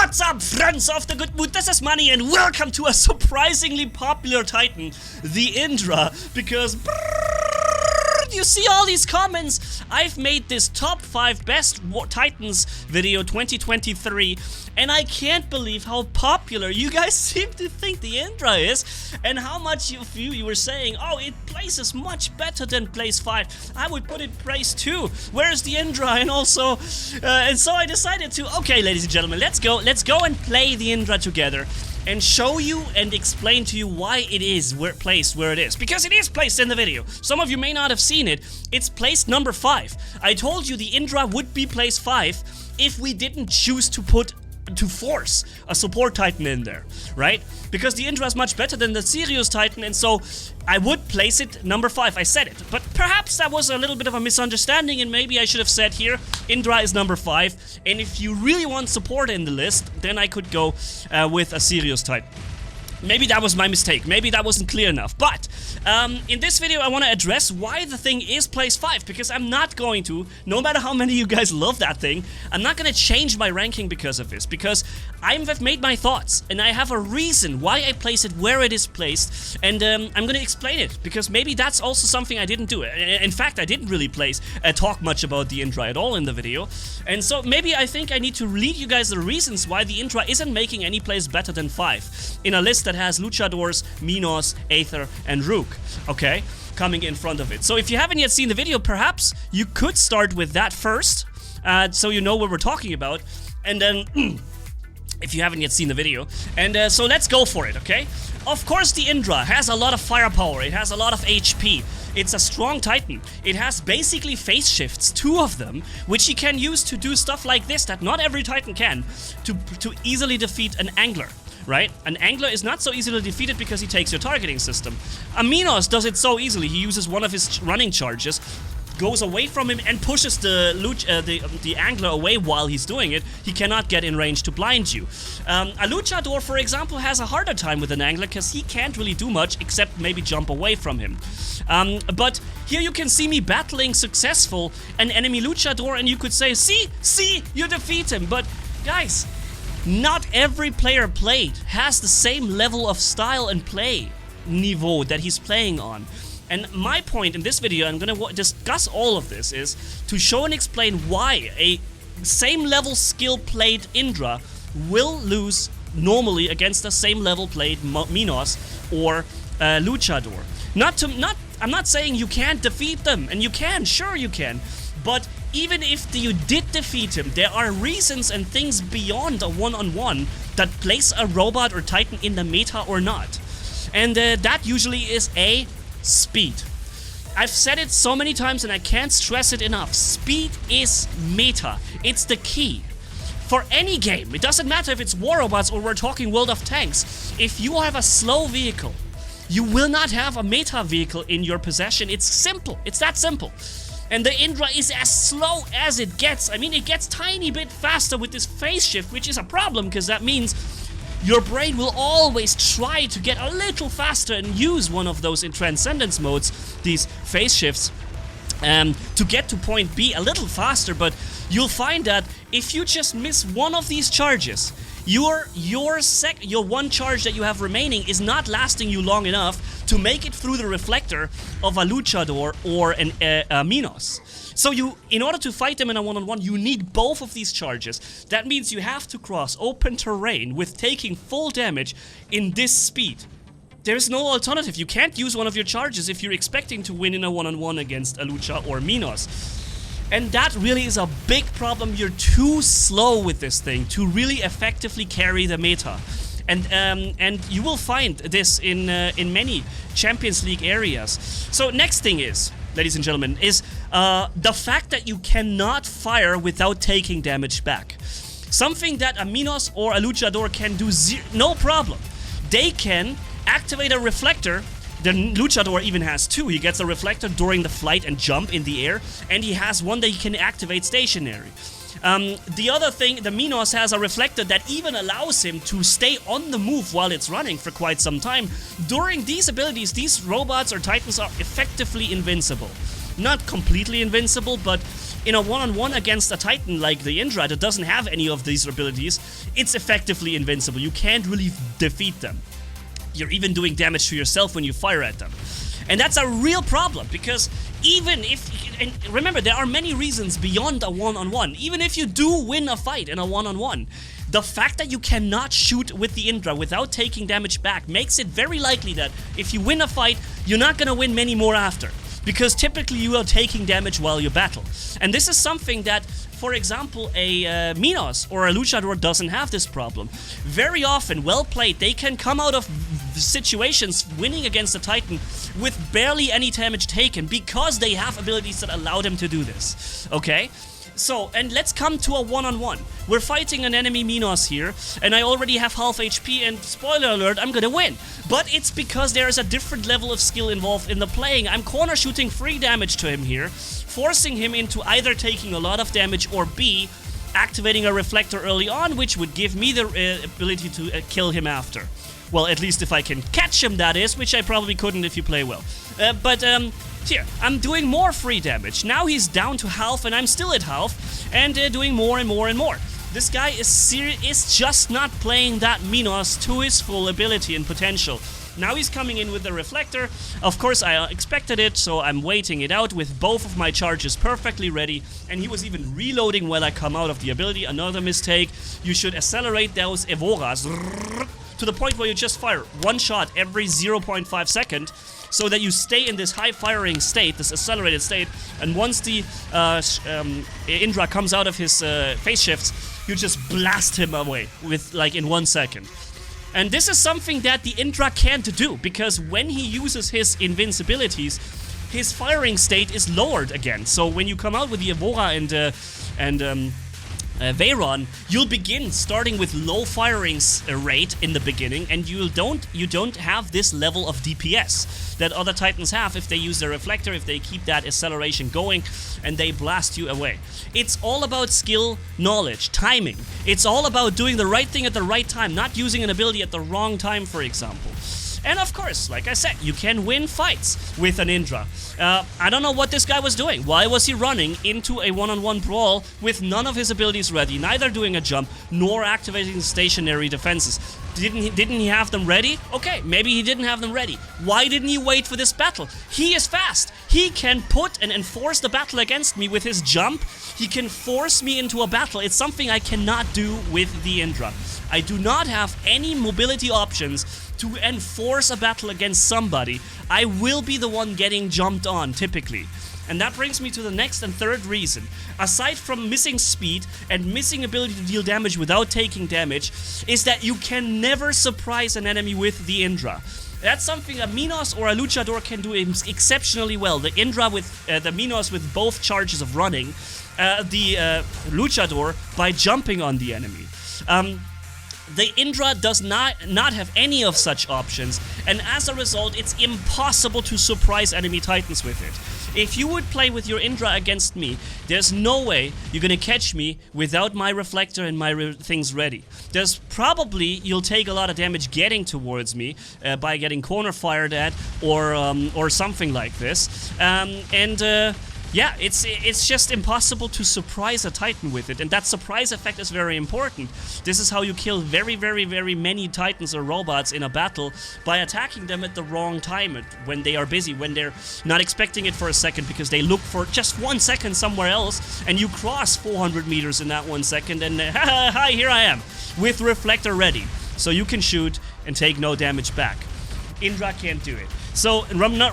What's up, friends of the good mood? This is Manni, and welcome to a surprisingly popular Titan, the Indra, because you see all these comments. I've made this top 5 best Titans video 2023, and I can't believe how popular you guys seem to think the Indra is, and how much you were saying, oh, it places much better than place 5. I would put it place 2. Where's the Indra? And also, and so I decided to, okay, ladies and gentlemen, let's go and play the Indra together and show you and explain to you why it is placed where it is. Because it is placed in the video. Some of you may not have seen it. It's placed number 5. I told you the Indra would be placed 5 if we didn't choose to force a support Titan in there, right? Because the Indra is much better than the Sirius Titan, and so I would place it number 5. I said it, but perhaps that was a little bit of a misunderstanding, and maybe I should have said here, Indra is number 5, and if you really want support in the list, then I could go with a Sirius Titan. Maybe that was my mistake. Maybe that wasn't clear enough. But in this video, I want to address why the thing is place 5. Because I'm not going to, no matter how many of you guys love that thing, I'm not going to change my ranking because of this. Because I've made my thoughts. And I have a reason why I place it where it is placed. And I'm going to explain it. Because maybe that's also something I didn't do. In fact, I didn't really talk much about the Indra at all in the video. And so maybe I think I need to lead you guys the reasons why the Indra isn't making any place better than 5. In a list that has Luchadors, Minos, Aether, and Rook, okay, coming in front of it. So if you haven't yet seen the video, perhaps you could start with that first, so you know what we're talking about, and then if you haven't yet seen the video, and so let's go for it, okay? Of course the Indra has a lot of firepower, it has a lot of HP, it's a strong Titan, it has basically phase shifts, 2 of them, which he can use to do stuff like this that not every Titan can, to easily defeat an Angler. Right? An Angler is not so easily defeated because he takes your targeting system. A Minos does it so easily. He uses one of his running charges, goes away from him, and pushes the Angler away while he's doing it. He cannot get in range to blind you. A Luchador, for example, has a harder time with an Angler because he can't really do much except maybe jump away from him. But here you can see me battling successful an enemy Luchador, and you could say, see, you defeat him. But guys, not every player played has the same level of style and play niveau that he's playing on. And my point in this video, I'm going to discuss all of this, is to show and explain why a same level skill played Indra will lose normally against the same level played Minos or Luchador. I'm not saying you can't defeat them, and you can, sure you can, but even if you did defeat him, there are reasons and things beyond a one-on-one that place a robot or Titan in the meta or not. And that usually is A, speed. I've said it so many times and I can't stress it enough. Speed is meta. It's the key. For any game, it doesn't matter if it's War Robots or we're talking World of Tanks. If you have a slow vehicle, you will not have a meta vehicle in your possession. It's simple. It's that simple. And the Indra is as slow as it gets. I mean, it gets tiny bit faster with this phase shift, which is a problem because that means your brain will always try to get a little faster and use one of those in Transcendence modes, these phase shifts, to get to point B a little faster. But you'll find that if you just miss one of these charges, your one charge that you have remaining is not lasting you long enough to make it through the reflector of a Luchador or a Minos. So in order to fight them in a one-on-one, you need both of these charges. That means you have to cross open terrain with taking full damage in this speed. There's no alternative. You can't use one of your charges if you're expecting to win in a one-on-one against a Lucha or Minos. And that really is a big problem. You're too slow with this thing to really effectively carry the meta. And you will find this in many Champions League areas. So next thing is, ladies and gentlemen, is the fact that you cannot fire without taking damage back. Something that a Minos or a Luchador can do no problem. They can activate a reflector. The Luchador even has 2. He gets a reflector during the flight and jump in the air, and he has one that he can activate stationary. The other thing, the Minos has a reflector that even allows him to stay on the move while it's running for quite some time. During these abilities, these robots or Titans are effectively invincible. Not completely invincible, but in a one-on-one against a Titan like the Indra that doesn't have any of these abilities, it's effectively invincible. You can't really defeat them. You're even doing damage to yourself when you fire at them. And that's a real problem, because even if, and remember, there are many reasons beyond a one-on-one. Even if you do win a fight in a one-on-one, the fact that you cannot shoot with the Indra without taking damage back makes it very likely that if you win a fight, you're not gonna win many more after. Because typically you are taking damage while you battle. And this is something that, for example, a Minos or a Luchador doesn't have this problem. Very often, well played, they can come out of situations winning against a Titan with barely any damage taken because they have abilities that allow them to do this. Okay? So, and let's come to a one-on-one. We're fighting an enemy Minos here, and I already have half HP, and spoiler alert, I'm gonna win. But it's because there is a different level of skill involved in the playing. I'm corner shooting free damage to him here, forcing him into either taking a lot of damage or B, activating a reflector early on, which would give me the ability to kill him after. Well, at least if I can catch him, that is, which I probably couldn't if you play well. Here, I'm doing more free damage. Now he's down to half and I'm still at half, and doing more and more and more. This guy is just not playing that Minos to his full ability and potential. Now he's coming in with the reflector. Of course, I expected it, so I'm waiting it out with both of my charges perfectly ready. And he was even reloading while I come out of the ability. Another mistake. You should accelerate those evoras to the point where you just fire one shot every 0.5 seconds, so that you stay in this high firing state, this accelerated state, and once the Indra comes out of his phase shifts, you just blast him away with, like, in 1 second. And this is something that the Indra can't do, because when he uses his invincibilities, his firing state is lowered again. So when you come out with the Evora and Veyron, you'll begin starting with low firing rate in the beginning, and you don't have this level of DPS that other Titans have if they use their reflector, if they keep that acceleration going, and they blast you away. It's all about skill, knowledge, timing. It's all about doing the right thing at the right time, not using an ability at the wrong time, for example. And of course, like I said, you can win fights with an Indra. I don't know what this guy was doing. Why was he running into a one-on-one brawl with none of his abilities ready, neither doing a jump nor activating stationary defenses? Didn't he have them ready? Okay, maybe he didn't have them ready. Why didn't he wait for this battle? He is fast. He can put and enforce the battle against me with his jump. He can force me into a battle. It's something I cannot do with the Indra. I do not have any mobility options to enforce a battle against somebody. I will be the one getting jumped on, typically. And that brings me to the next and third reason. Aside from missing speed and missing ability to deal damage without taking damage, is that you can never surprise an enemy with the Indra. That's something a Minos or a Luchador can do exceptionally well. The Indra with the Minos with both charges of running, the Luchador by jumping on the enemy. The Indra does not have any of such options, and as a result, it's impossible to surprise enemy Titans with it. If you would play with your Indra against me, there's no way you're gonna catch me without my reflector and my things ready. There's probably, you'll take a lot of damage getting towards me by getting corner fired at or something like this. Yeah, it's just impossible to surprise a Titan with it, and that surprise effect is very important. This is how you kill very, very, very many Titans or robots in a battle, by attacking them at the wrong time, when they are busy, when they're not expecting it for a second because they look for just 1 second somewhere else, and you cross 400 meters in that 1 second, and hi, here I am, with reflector ready. So you can shoot and take no damage back. Indra can't do it. So,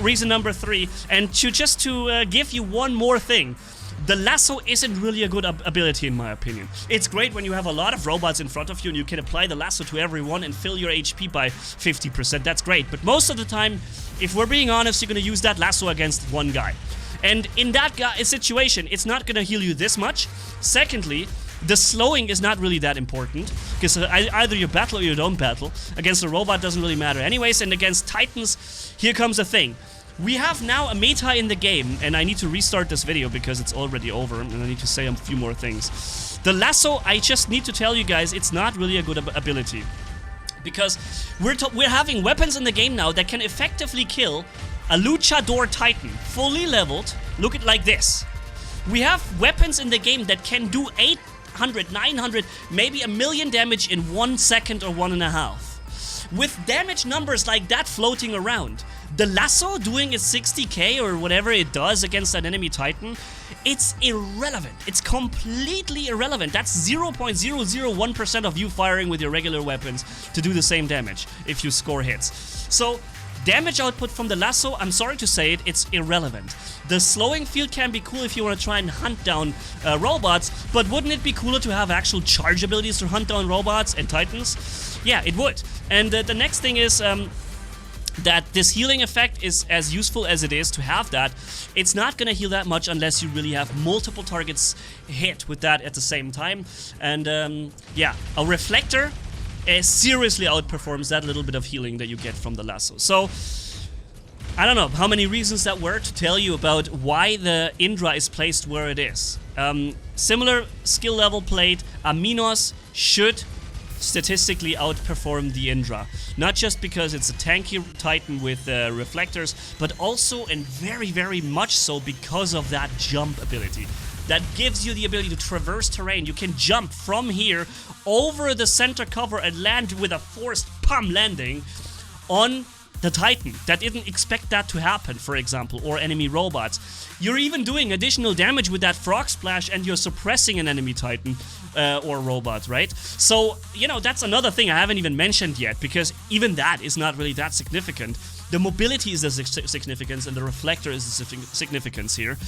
reason number 3, and to give you one more thing, the Lasso isn't really a good ability in my opinion. It's great when you have a lot of robots in front of you and you can apply the Lasso to everyone and fill your HP by 50%, that's great. But most of the time, if we're being honest, you're gonna use that Lasso against one guy. And in that situation, it's not gonna heal you this much. Secondly, the slowing is not really that important, because either you battle or you don't battle. Against a robot doesn't really matter anyways, and against Titans, here comes the thing. We have now a meta in the game, and I need to restart this video because it's already over, and I need to say a few more things. The Lasso, I just need to tell you guys, it's not really a good ability. Because we're having weapons in the game now that can effectively kill a Luchador Titan, fully leveled, look at like this. We have weapons in the game that can do 800, 900, maybe 1,000,000 damage in 1 second or 1.5. With damage numbers like that floating around, the Lasso doing its 60k or whatever it does against an enemy Titan, it's irrelevant. It's completely irrelevant. That's 0.001% of you firing with your regular weapons to do the same damage if you score hits. So damage output from the Lasso, I'm sorry to say it, it's irrelevant. The slowing field can be cool if you want to try and hunt down robots, but wouldn't it be cooler to have actual charge abilities to hunt down robots and Titans? Yeah, it would. And the next thing is that this healing effect is as useful as it is to have that. It's not gonna heal that much unless you really have multiple targets hit with that at the same time. And yeah, a reflector seriously outperforms that little bit of healing that you get from the Lasso. So I don't know how many reasons that were to tell you about why the Indra is placed where it is. Similar skill level played, a Minos should statistically outperform the Indra. Not just because it's a tanky Titan with reflectors, but also and very, very much so because of that jump ability. That gives you the ability to traverse terrain. You can jump from here over the center cover and land with a forced palm landing on the Titan that didn't expect that to happen, for example, or enemy robots. You're even doing additional damage with that frog splash and you're suppressing an enemy Titan or robot, right? So, you know, that's another thing I haven't even mentioned yet, because even that is not really that significant. The mobility is the significance and the reflector is the significance here.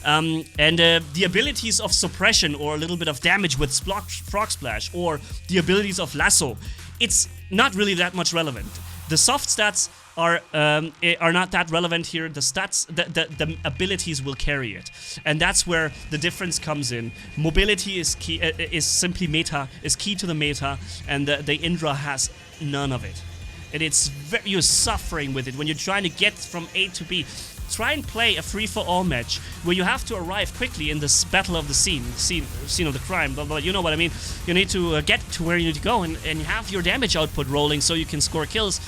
And the abilities of suppression or a little bit of damage with frog splash or the abilities of Lasso, it's not really that much relevant. The soft stats are not that relevant here. The stats, the abilities will carry it, and that's where the difference comes in. Mobility is key, is simply meta, is key to the meta, and the Indra has none of it. And it's you're suffering with it when you're trying to get from A to B. Try and play a free-for-all match where you have to arrive quickly in this battle of the scene of the crime, but you know what I mean. You need to get to where you need to go and have your damage output rolling so you can score kills.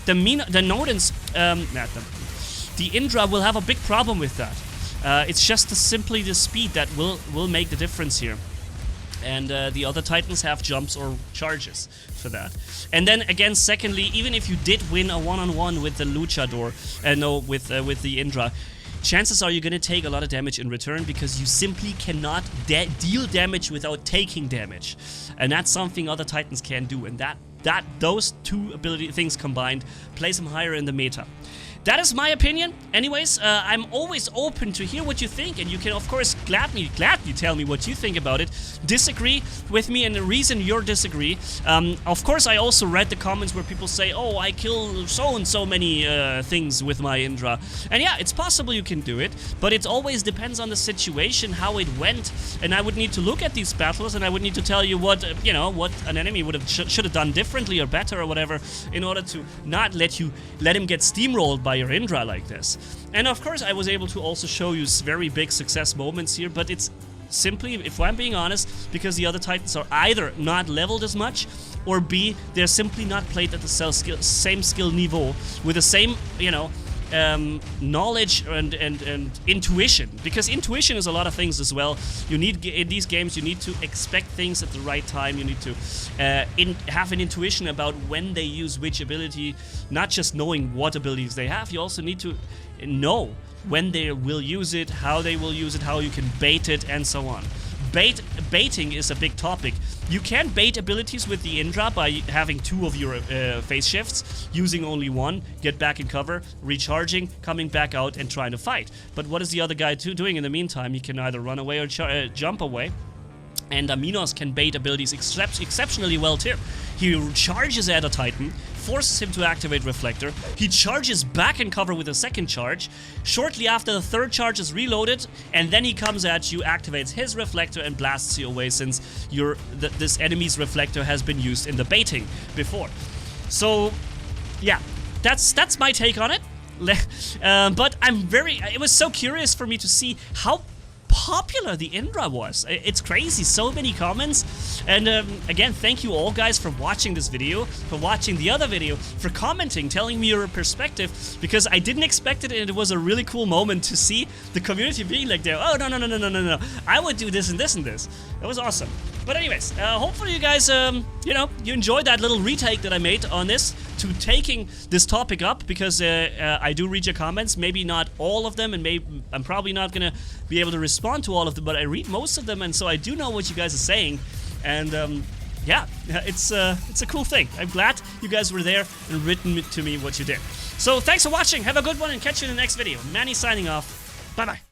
The Nodens, the Indra will have a big problem with that. It's just simply the speed that will make the difference here. And the other Titans have jumps or charges for that. And then again, secondly, even if you did win a one-on-one with the Luchador, with the Indra, chances are you're gonna take a lot of damage in return because you simply cannot deal damage without taking damage, and that's something other Titans can do. And those two ability things combined place them higher in the meta. That is my opinion. Anyways, I'm always open to hear what you think, and you can of course gladly tell me what you think about it. Disagree with me, and the reason you're disagree. Of course, I also read the comments where people say, "Oh, I kill so and so many things with my Indra," and yeah, it's possible you can do it, but it always depends on the situation, how it went, and I would need to look at these battles, and I would need to tell you what what an enemy would have should have done differently or better or whatever, in order to not let him get steamrolled by your Indra like this. And of course I was able to also show you very big success moments here, but it's simply, if I'm being honest, because the other Titans are either not leveled as much, or B, they're simply not played at the same skill niveau with the same, knowledge and intuition, because intuition is a lot of things as well. You need, in these games, you need to expect things at the right time. You need to have an intuition about when they use which ability, not just knowing what abilities they have. You also need to know when they will use it, how they will use it, how you can bait it, and so on. Baiting is a big topic. You can bait abilities with the Indra by having two of your phase shifts, using only one, get back in cover, recharging, coming back out, and trying to fight. But what is the other guy doing in the meantime? He can either run away or jump away. And Minos can bait abilities exceptionally well too. He charges at a Titan, forces him to activate Reflector. He charges back in cover with a second charge. Shortly after, the third charge is reloaded, and then he comes at you, activates his Reflector, and blasts you away, since this enemy's Reflector has been used in the baiting before. So, yeah, that's my take on it. But it was so curious for me to see how popular the Indra was. It's crazy, so many comments. And again, thank you all guys for watching this video, for watching the other video, for commenting, telling me your perspective, because I didn't expect it, and it was a really cool moment to see the community being like, oh, no, I would do this and this and this. It was awesome. But anyways, hopefully you guys, you know, you enjoyed that little retake that I made on this, to taking this topic up, because I do read your comments, maybe not all of them, and maybe I'm probably not gonna be able to respond to all of them, but I read most of them, and so I do know what you guys are saying, and yeah, it's a cool thing. I'm glad you guys were there and written to me what you did. So thanks for watching, have a good one, and catch you in the next video. Manni signing off, bye bye.